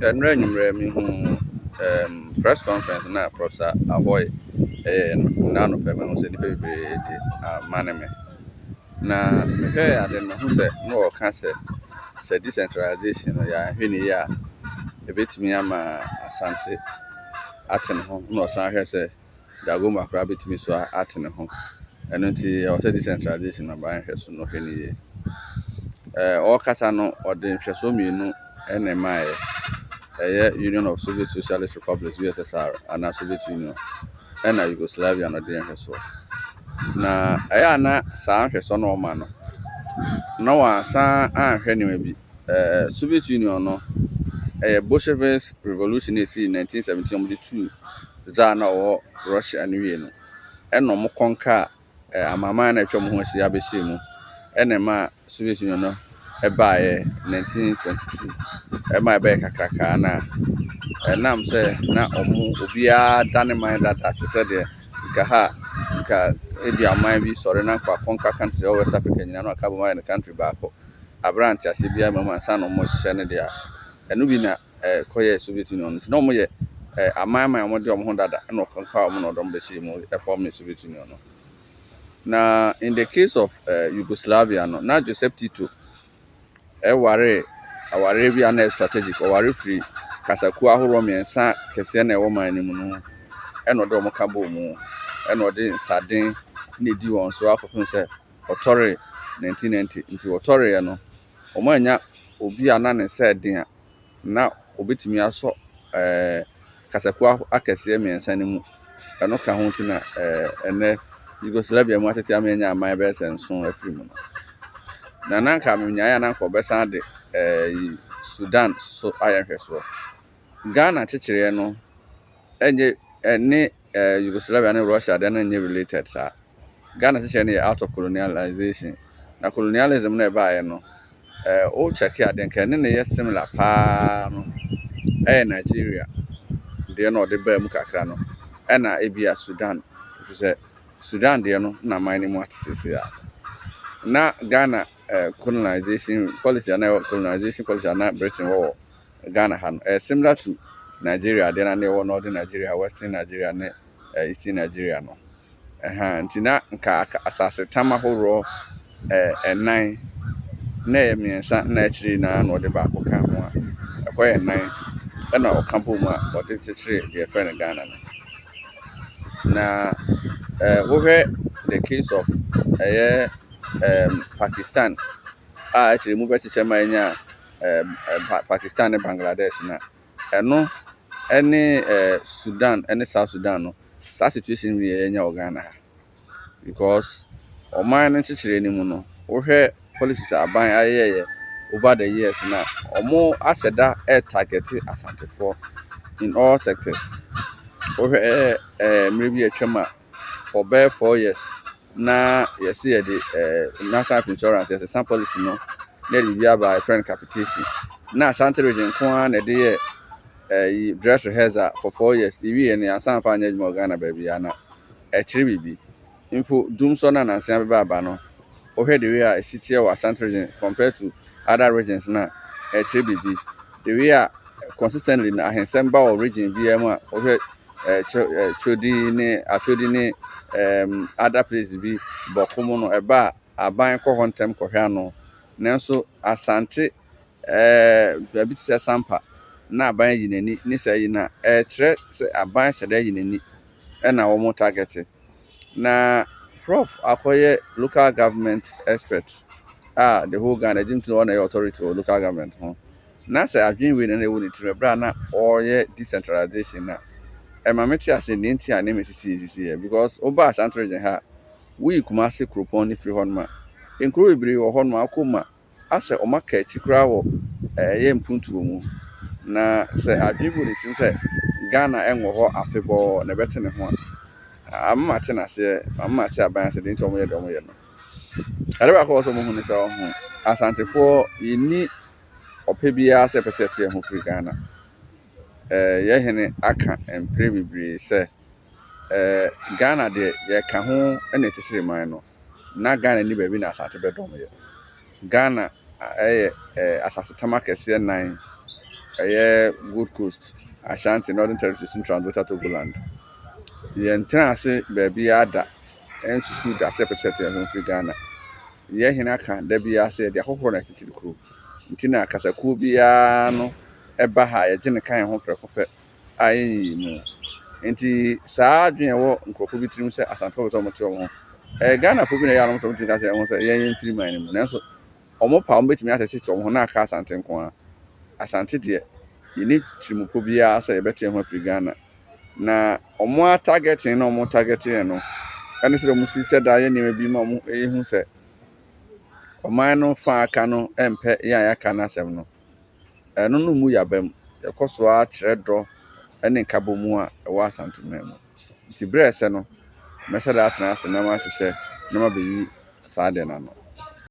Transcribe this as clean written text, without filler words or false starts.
Enra nyumre mi hu press conference na Professor Ahoy na no pe me hu se ni pe be maneme na me he ade no hu se no ka se decentralization ya hwini ya ebetimi ama asante aten ho no san hwe se Dagoma kra betimi so aten ho eno nti o se decentralization na ban hwe so no hwini ye o kasa no ode hweso mienu ene mai Union of Soviet Socialist Republics USSR and Soviet Union and Yugoslavia no dey hweso na aya na san hweso no ma no na wa san anhwe ne bi Soviet Union no Bolshevik revolution in 1917 za na wo Russia ne wie no eno mo konka amama na twem ho hia be hye mu ene ma Soviet Union no baaye 1922 ema be kakraka na enam se na obia dane man data to say de ka ebi aman bi sore na kwa konka country of West Africa nyina no aka bo man country back abrant ase bia mama sa no mo hye ne dia enu bi na koye Soviet Union no mo ye aman mo de mo ho dada no konka mo no dom be hye mu form Soviet Union no na in the case of Yugoslavia no na Joseph Tito aware bi ana strategic aware free kasaku ahoro miensa kese na ewo man ni mu no eno de mo ka bo mu eno de saden na di won so akofun se otore 1990 nti otore no o manya obi ana ne se den na obetimi aso kasaku akese miensa ni mu eno ka ho ti na ene Yugoslavia mu atete amenya aman be senso afiri mu na nanka menya ya nanka obesan de Sudan so ayahweso Ghana chechire no enye ene Yugoslavia and Russia they are related sa Ghana chechire out of colonialization na colonialism na ba no o check ya den kan ne ye similar pa no Nigeria de no de ba mu kakra no na ebia Sudan so Sudan de no na mine mu atese ya na Ghana colonization policy na Britain war Ghana han similar to Nigeria then and northern Nigeria western Nigeria and eastern Nigeria no ntina nka asase tamahoro nine na emiensa na achiri na no de ba ko kan ho akoye nine na o kampo mu a o de chechire the friend Ghana no na we the case of Pakistan actually mu be cheche manya Pakistan and Bangladesh na eno any Sudan any South Sudan no such situation we enya Ghana because o man nchechire ni mu no we policies aban ayeye over the years na omo aseda target asante for in all sectors we maybe atwama for bare 4 years na yes here the national insurance as some policy no na be by friend capitation na Asante region kwa na de dress rehearsal for 4 years we and Asan fa anya Ghana baby ana chiri bibi info dum so na nansia be baba no o hwe the way a city of Asante region compared to other regions na chiri bibi the way a consistently na ahensemba or region bi am a o hwe chodi ni other places bi bokomo no eba aban ko hontem ko hwa no nanso Asante baby se sampa na aban yinani ni sai na kire se aban hyeda yinani na wo mo target na prof akoye local government expert the whole Ghana jim to na authority or local government ho na say adwin we na ewu ni tire bra na oye decentralization na emameti ase ni ntia na mesisi because oba Asante region ha we Kumasi Kropon ni free honma enkro ebiri wo honma akoma ase o maka chikra wo ye mpuntu mu na say adwibu ni tin say Ghana enwo ho afebo na bete ne ho amma te na se amma te aban se din to mo ye do mo ye no ade ba ko so mo hu ni so ho Asante fo yini opebia se pese te ho free Ghana ye hene aka empre bibiri se Ghana de ye ka ho na chechire man no na Ghana ni ba bi na Asante be do mo ye Ghana asase tamaka se 9 Gold Coast, Ashanti, Northern Territory, Central and Greater Togoland. Yɛn tena ase baabi ada ɛnsusu da sɛ pɛsɛ te ɛho firi Ghana. Yɛ hene aka da bi ase de ahohoro na titiri kuro. Nti na kasakuo biara no ɛba ha yɛgye ne kan ho prɛkɔpɛ a yɛyi mu. Nti saa adwene wɔ nkurɔfo bi tirim sɛ asantefo bɛ sɛ ɔmo te ɔmo ho. Ghana fo bi na yɛ alom sɛ ɔmo te ka sɛ ɛho sɛ yɛn mfiri man no mu. Nanso ɔmo pa ɔmo betumi atete ɔmo ho na aka asante nko a. Asante deɛ yɛni tirimpo biara sɛ yɛbɛte ho afiri Ghana. Na ɔmo targeting na ɔmo targeting no ɛne sɛ ɔmo si sɛ da yɛ nneɛma bi ma ɔmo ehu sɛ ɔman no fa aka no ɛmpɛ yɛn a yɛaka no asɛm no ɛno no mu yabam yɛkɔ so akyerɛ dɔ ɛne nkabɔmu a ɛwɔ asanteman mu. Nti berɛ ɛsɛ no mɛhyɛ da atena ase na mahyehyɛ na mabɛyi saa deɛ no ano.